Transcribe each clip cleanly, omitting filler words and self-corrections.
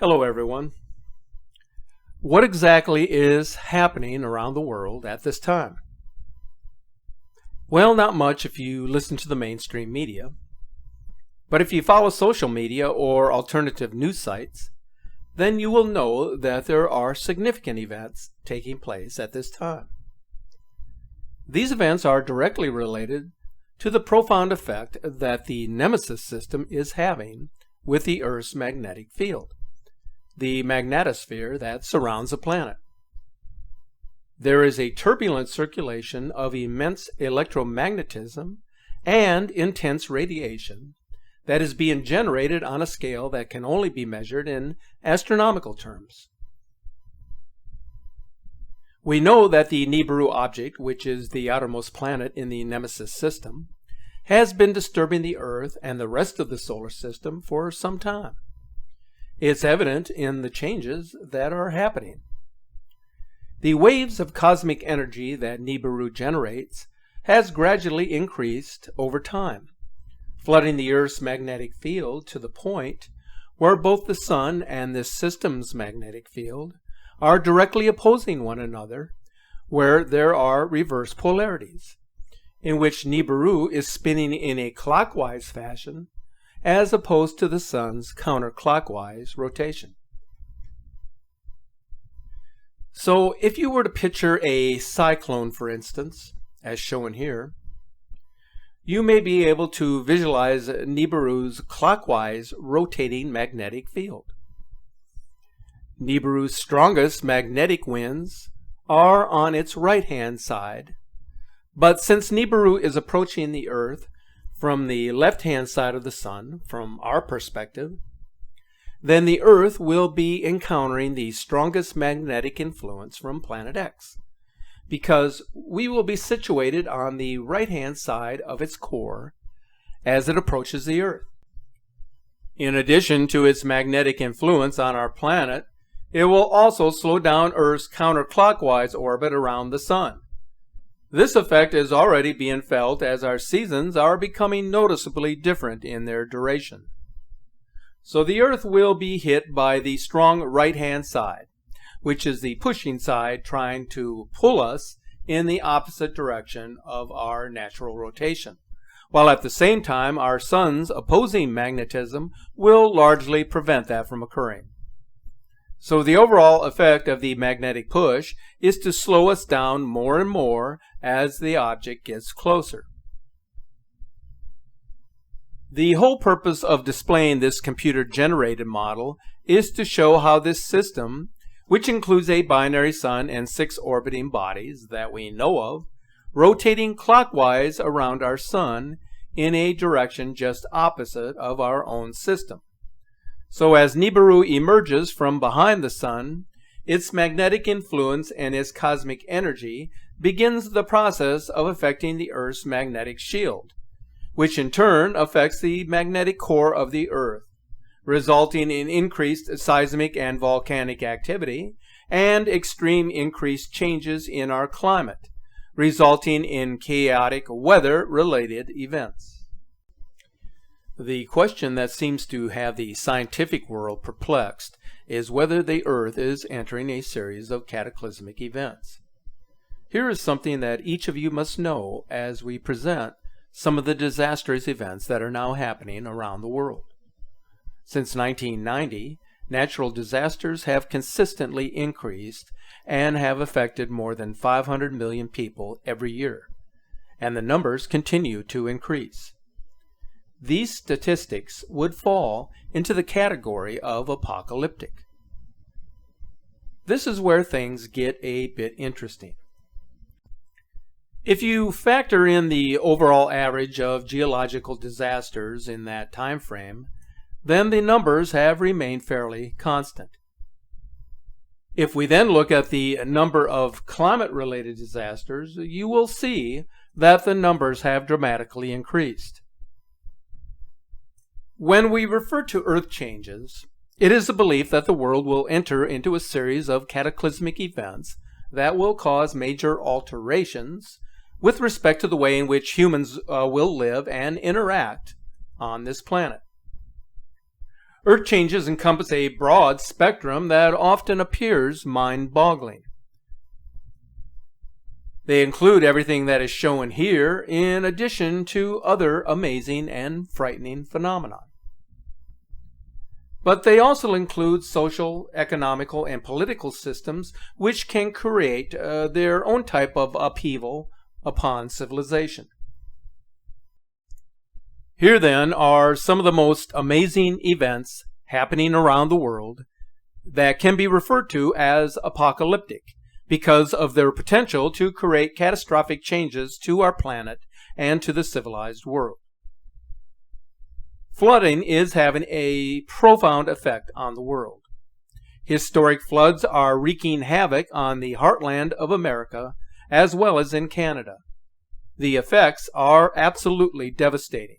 Hello everyone. What exactly is happening around the world at this time? Well, not much if you listen to the mainstream media. But if you follow social media or alternative news sites, then you will know that there are significant events taking place at this time. These events are directly related to the profound effect that the Nemesis system is having with the Earth's magnetic field, the magnetosphere that surrounds the planet. There is a turbulent circulation of immense electromagnetism and intense radiation that is being generated on a scale that can only be measured in astronomical terms. We know that the Nibiru object, which is the outermost planet in the Nemesis system, has been disturbing the Earth and the rest of the solar system for some time. It's evident in the changes that are happening. The waves of cosmic energy that Nibiru generates has gradually increased over time, flooding the Earth's magnetic field to the point where both the Sun and this system's magnetic field are directly opposing one another, where there are reverse polarities, in which Nibiru is spinning in a clockwise fashion as opposed to the Sun's counterclockwise rotation. So if you were to picture a cyclone, for instance, as shown here, you may be able to visualize Nibiru's clockwise rotating magnetic field. Nibiru's strongest magnetic winds are on its right-hand side, but since Nibiru is approaching the Earth from the left-hand side of the Sun, from our perspective, then the Earth will be encountering the strongest magnetic influence from Planet X, because we will be situated on the right-hand side of its core as it approaches the Earth. In addition to its magnetic influence on our planet, it will also slow down Earth's counterclockwise orbit around the Sun. This effect is already being felt as our seasons are becoming noticeably different in their duration. So the Earth will be hit by the strong right-hand side, which is the pushing side trying to pull us in the opposite direction of our natural rotation, while at the same time our Sun's opposing magnetism will largely prevent that from occurring. So the overall effect of the magnetic push is to slow us down more and more as the object gets closer. The whole purpose of displaying this computer-generated model is to show how this system, which includes a binary sun and 6 orbiting bodies that we know of, rotating clockwise around our Sun in a direction just opposite of our own system. So as Nibiru emerges from behind the Sun, its magnetic influence and its cosmic energy begins the process of affecting the Earth's magnetic shield, which in turn affects the magnetic core of the Earth, resulting in increased seismic and volcanic activity and extreme increased changes in our climate, resulting in chaotic weather-related events. The question that seems to have the scientific world perplexed is whether the Earth is entering a series of cataclysmic events. Here is something that each of you must know as we present some of the disastrous events that are now happening around the world. Since 1990, natural disasters have consistently increased and have affected more than 500 million people every year, and the numbers continue to increase. These statistics would fall into the category of apocalyptic. This is where things get a bit interesting. If you factor in the overall average of geological disasters in that time frame, then the numbers have remained fairly constant. If we then look at the number of climate-related disasters, you will see that the numbers have dramatically increased. When we refer to Earth changes, it is the belief that the world will enter into a series of cataclysmic events that will cause major alterations with respect to the way in which humans will live and interact on this planet. Earth changes encompass a broad spectrum that often appears mind-boggling. They include everything that is shown here, in addition to other amazing and frightening phenomena. But they also include social, economical, and political systems which can create their own type of upheaval upon civilization. Here then are some of the most amazing events happening around the world that can be referred to as apocalyptic because of their potential to create catastrophic changes to our planet and to the civilized world. Flooding is having a profound effect on the world. Historic floods are wreaking havoc on the heartland of America as well as in Canada. The effects are absolutely devastating.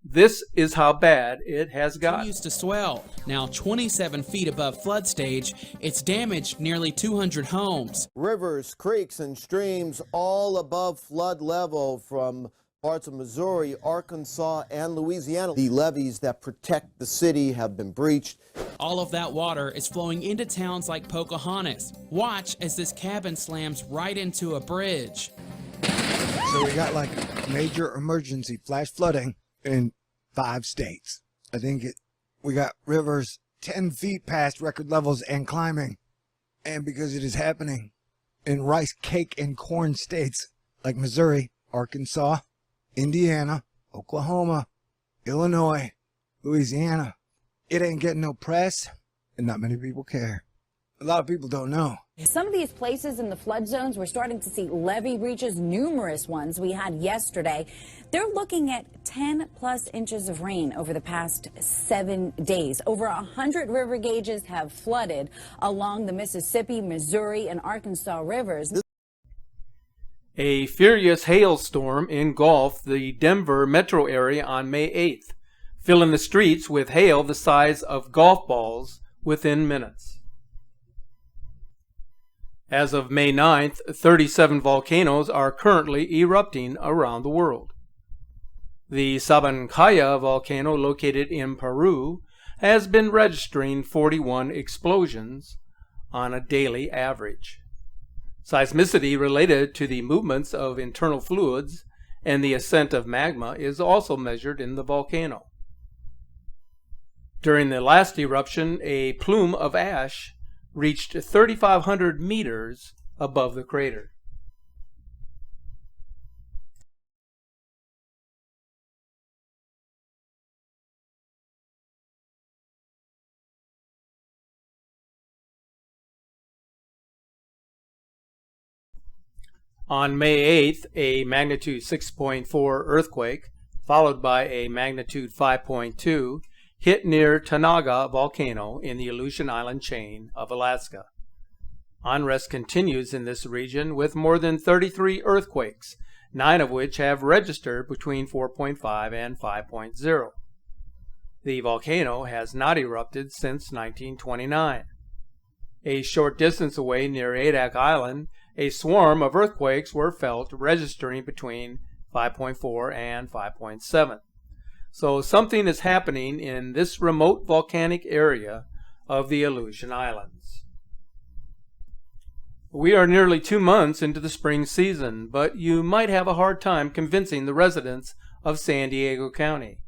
This is how bad it has gotten. Continues to swell. Now 27 feet above flood stage, it's damaged nearly 200 homes. Rivers, creeks, and streams all above flood level from parts of Missouri, Arkansas, and Louisiana. The levees that protect the city have been breached. All of that water is flowing into towns like Pocahontas. Watch as this cabin slams right into a bridge. So we got like major emergency flash flooding in 5 states. I think we got rivers 10 feet past record levels and climbing. And because it is happening in rice, cake, and corn states like Missouri, Arkansas, Indiana, Oklahoma, Illinois, Louisiana, it ain't getting no press, and not many people care. A lot of people don't know. Some of these places in the flood zones, we're starting to see levee breaches, numerous ones we had yesterday. They're looking at 10+ inches of rain over the past 7 days. Over 100 river gauges have flooded along the Mississippi, Missouri, and Arkansas rivers. A furious hailstorm engulfed the Denver metro area on May 8th, filling the streets with hail the size of golf balls within minutes. As of May 9th, 37 volcanoes are currently erupting around the world. The Sabancaya volcano, located in Peru, has been registering 41 explosions on a daily average. Seismicity related to the movements of internal fluids and the ascent of magma is also measured in the volcano. During the last eruption, a plume of ash reached 3,500 meters above the crater. On May 8th, a magnitude 6.4 earthquake, followed by a magnitude 5.2, hit near Tanaga volcano in the Aleutian Island chain of Alaska. Unrest continues in this region with more than 33 earthquakes, 9 of which have registered between 4.5 and 5.0. The volcano has not erupted since 1929. A short distance away near Adak Island, a swarm of earthquakes were felt, registering between 5.4 and 5.7. So something is happening in this remote volcanic area of the Aleutian Islands. We are nearly 2 months into the spring season, but you might have a hard time convincing the residents of San Diego County.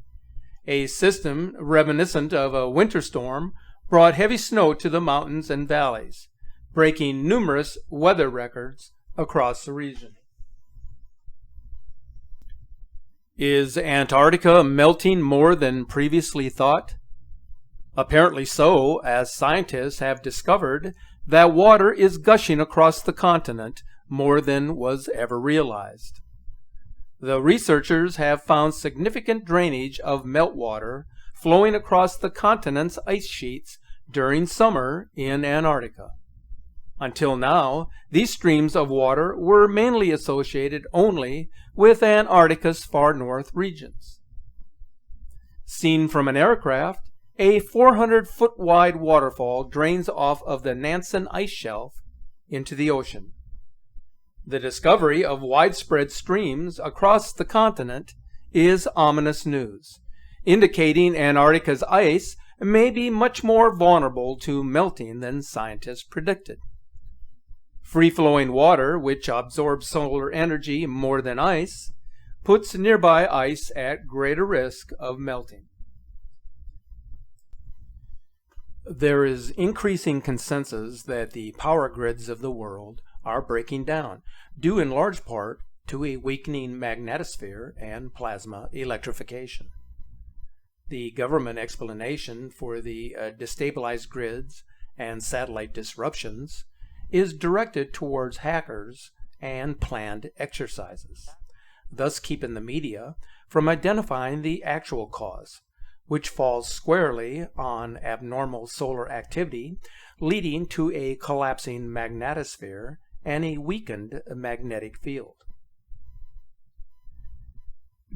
A system reminiscent of a winter storm brought heavy snow to the mountains and valleys, breaking numerous weather records across the region. Is Antarctica melting more than previously thought? Apparently so, as scientists have discovered that water is gushing across the continent more than was ever realized. The researchers have found significant drainage of meltwater flowing across the continent's ice sheets during summer in Antarctica. Until now, these streams of water were mainly associated only with Antarctica's far north regions. Seen from an aircraft, a 400-foot wide waterfall drains off of the Nansen ice shelf into the ocean. The discovery of widespread streams across the continent is ominous news, indicating Antarctica's ice may be much more vulnerable to melting than scientists predicted. Free-flowing water, which absorbs solar energy more than ice, puts nearby ice at greater risk of melting. There is increasing consensus that the power grids of the world are breaking down, due in large part to a weakening magnetosphere and plasma electrification. The government explanation for the destabilized grids and satellite disruptions is directed towards hackers and planned exercises, thus keeping the media from identifying the actual cause, which falls squarely on abnormal solar activity leading to a collapsing magnetosphere and a weakened magnetic field.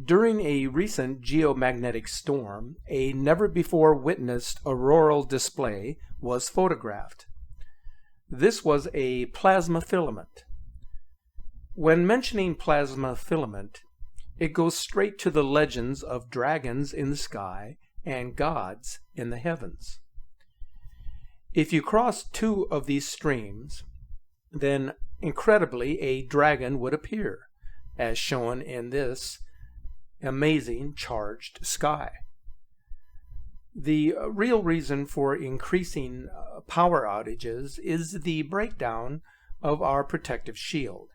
During a recent geomagnetic storm, a never-before-witnessed auroral display was photographed. This was a plasma filament. When mentioning plasma filament, it goes straight to the legends of dragons in the sky and gods in the heavens. If you cross two of these streams, then incredibly a dragon would appear, as shown in this amazing charged sky. The real reason for increasing power outages is the breakdown of our protective shield,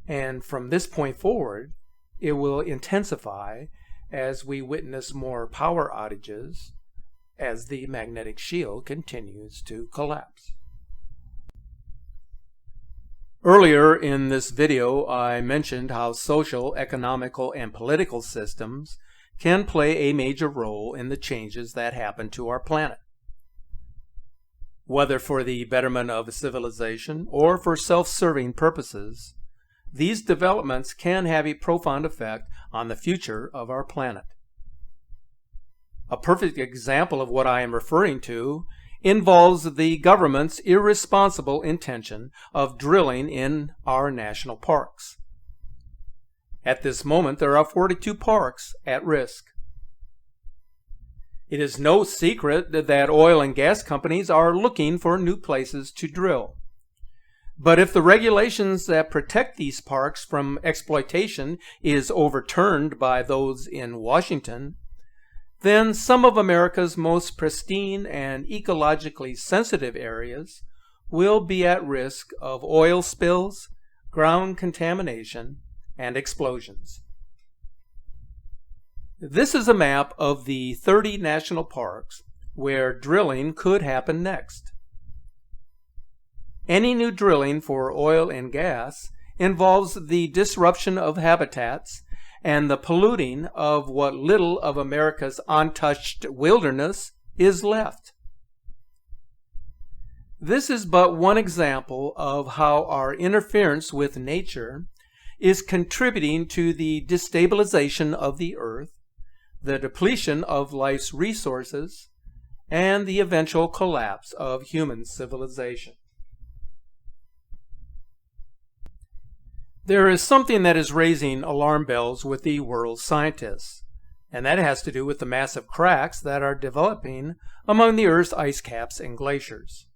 and from this point forward, it will intensify as we witness more power outages as the magnetic shield continues to collapse. Earlier in this video, I mentioned how social, economical, and political systems can play a major role in the changes that happen to our planet. Whether for the betterment of civilization or for self-serving purposes, these developments can have a profound effect on the future of our planet. A perfect example of what I am referring to involves the government's irresponsible intention of drilling in our national parks. At this moment, there are 42 parks at risk. It is no secret that oil and gas companies are looking for new places to drill. But if the regulations that protect these parks from exploitation is overturned by those in Washington, then some of America's most pristine and ecologically sensitive areas will be at risk of oil spills, ground contamination, and explosions. This is a map of the 30 national parks where drilling could happen next. Any new drilling for oil and gas involves the disruption of habitats and the polluting of what little of America's untouched wilderness is left. This is but one example of how our interference with nature is contributing to the destabilization of the earth, the depletion of life's resources, and the eventual collapse of human civilization. There is something that is raising alarm bells with the world's scientists, and that has to do with the massive cracks that are developing among the Earth's ice caps and glaciers.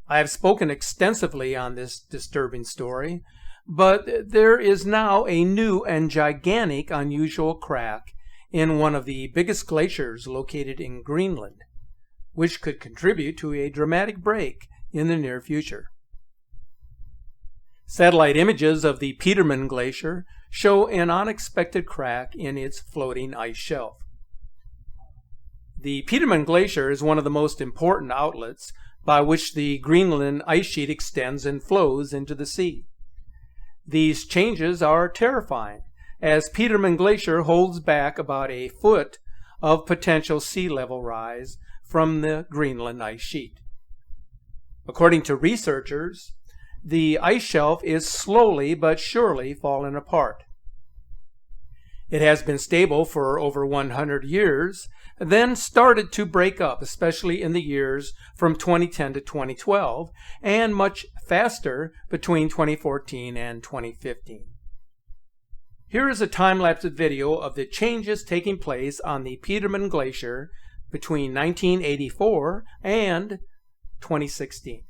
I have spoken extensively on this disturbing story, but there is now a new and gigantic unusual crack in one of the biggest glaciers located in Greenland, which could contribute to a dramatic break in the near future. Satellite images of the Petermann Glacier show an unexpected crack in its floating ice shelf. The Petermann Glacier is one of the most important outlets by which the Greenland ice sheet extends and flows into the sea. These changes are terrifying, as Petermann Glacier holds back about a foot of potential sea level rise from the Greenland ice sheet. According to researchers, the ice shelf is slowly but surely falling apart. It has been stable for over 100 years, then started to break up, especially in the years from 2010 to 2012, and much faster between 2014 and 2015. Here is a time-lapse video of the changes taking place on the Petermann Glacier between 1984 and 2016.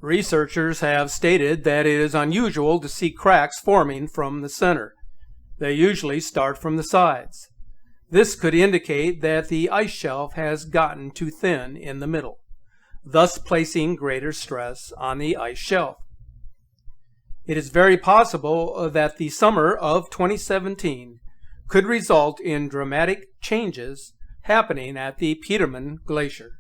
Researchers have stated that it is unusual to see cracks forming from the center. They usually start from the sides. This could indicate that the ice shelf has gotten too thin in the middle, thus placing greater stress on the ice shelf. It is very possible that the summer of 2017 could result in dramatic changes happening at the Petermann Glacier.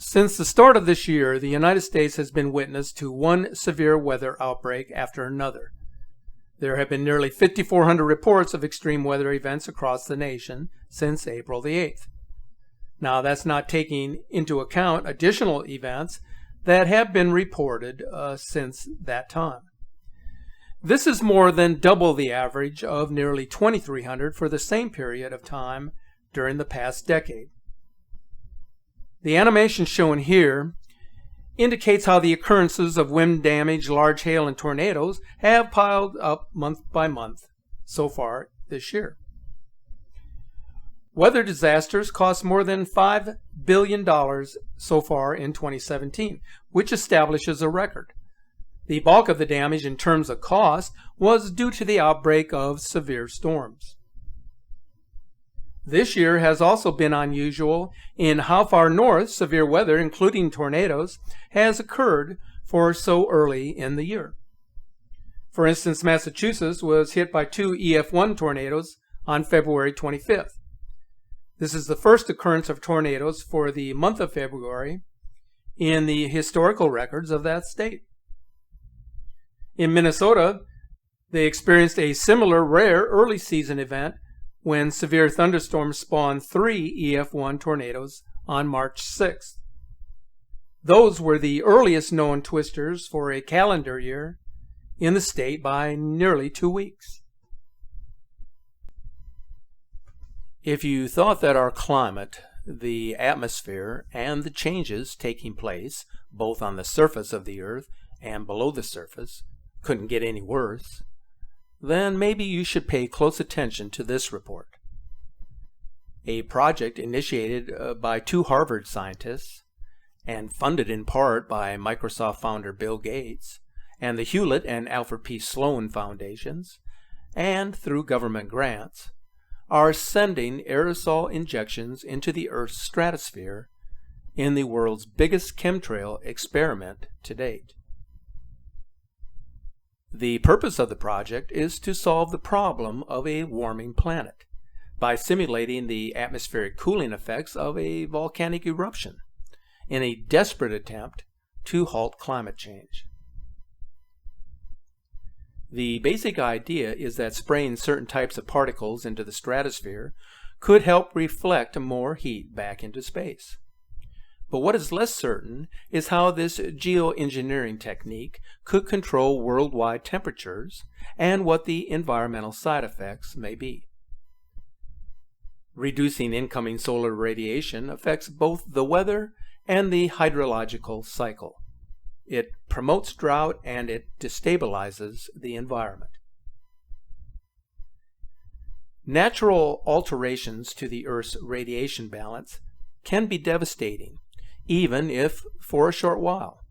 Since the start of this year, the United States has been witness to one severe weather outbreak after another. There have been nearly 5,400 reports of extreme weather events across the nation since April the 8th. Now, that's not taking into account additional events that have been reported since that time. This is more than double the average of nearly 2,300 for the same period of time during the past decade. The animation shown here indicates how the occurrences of wind damage, large hail, and tornadoes have piled up month by month so far this year. Weather disasters cost more than $5 billion so far in 2017, which establishes a record. The bulk of the damage in terms of cost was due to the outbreak of severe storms. This year has also been unusual in how far north severe weather, including tornadoes, has occurred for so early in the year. For instance, Massachusetts was hit by 2 EF1 tornadoes on February 25th. This is the first occurrence of tornadoes for the month of February in the historical records of that state. In Minnesota, they experienced a similar rare early season event when severe thunderstorms spawned 3 EF1 tornadoes on March 6th. Those were the earliest known twisters for a calendar year in the state by nearly 2 weeks. If you thought that our climate, the atmosphere, and the changes taking place both on the surface of the Earth and below the surface couldn't get any worse, then maybe you should pay close attention to this report. A project initiated by 2 Harvard scientists and funded in part by Microsoft founder Bill Gates and the Hewlett and Alfred P. Sloan Foundations, and through government grants, are sending aerosol injections into the Earth's stratosphere in the world's biggest chemtrail experiment to date. The purpose of the project is to solve the problem of a warming planet by simulating the atmospheric cooling effects of a volcanic eruption in a desperate attempt to halt climate change. The basic idea is that spraying certain types of particles into the stratosphere could help reflect more heat back into space. But what is less certain is how this geoengineering technique could control worldwide temperatures and what the environmental side effects may be. Reducing incoming solar radiation affects both the weather and the hydrological cycle. It promotes drought and it destabilizes the environment. Natural alterations to the Earth's radiation balance can be devastating, even if for a short while.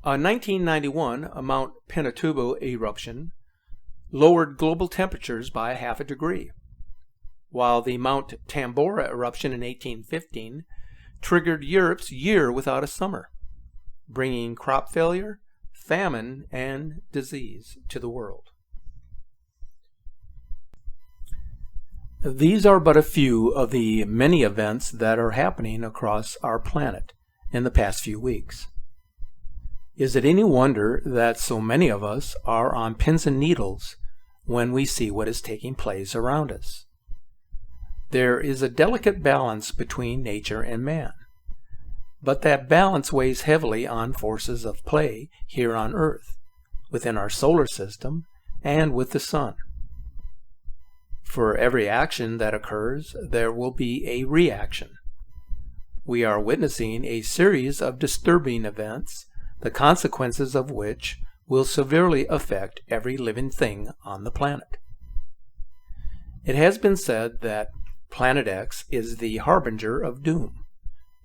A 1991 Mount Pinatubo eruption lowered global temperatures by half a degree, while the Mount Tambora eruption in 1815 triggered Europe's year without a summer, bringing crop failure, famine, and disease to the world. These are but a few of the many events that are happening across our planet in the past few weeks. Is it any wonder that so many of us are on pins and needles when we see what is taking place around us? There is a delicate balance between nature and man, but that balance weighs heavily on forces of play here on Earth, within our solar system, and with the sun. For every action that occurs, there will be a reaction. We are witnessing a series of disturbing events, the consequences of which will severely affect every living thing on the planet. It has been said that Planet X is the harbinger of doom,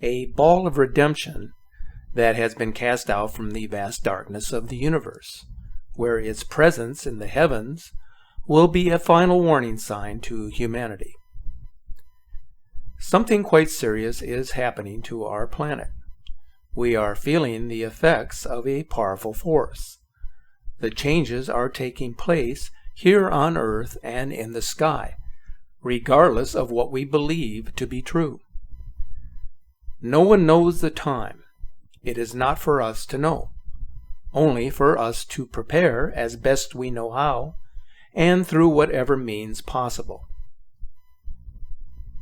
a ball of redemption that has been cast out from the vast darkness of the universe, where its presence in the heavens will be a final warning sign to humanity. Something quite serious is happening to our planet. We are feeling the effects of a powerful force. The changes are taking place here on Earth and in the sky, regardless of what we believe to be true. No one knows the time. It is not for us to know, only for us to prepare as best we know how, and through whatever means possible.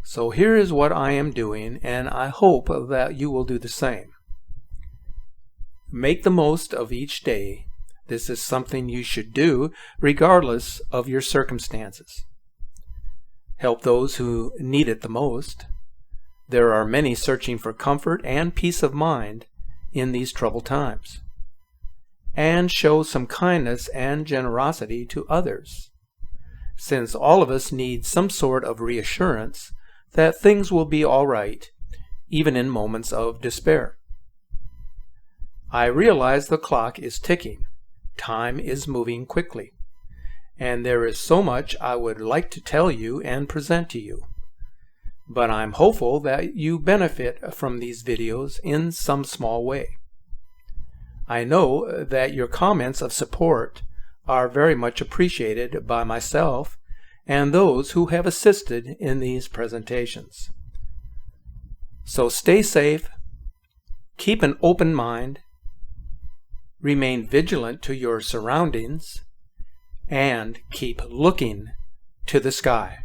So here is what I am doing, and I hope that you will do the same. Make the most of each day. This is something you should do regardless of your circumstances. Help those who need it the most. There are many searching for comfort and peace of mind in these troubled times. And show some kindness and generosity to others, since all of us need some sort of reassurance that things will be all right, even in moments of despair. I realize the clock is ticking. Time is moving quickly, and there is so much I would like to tell you and present to you. But I'm hopeful that you benefit from these videos in some small way. I know that your comments of support are very much appreciated by myself and those who have assisted in these presentations. So stay safe, keep an open mind, remain vigilant to your surroundings, and keep looking to the sky.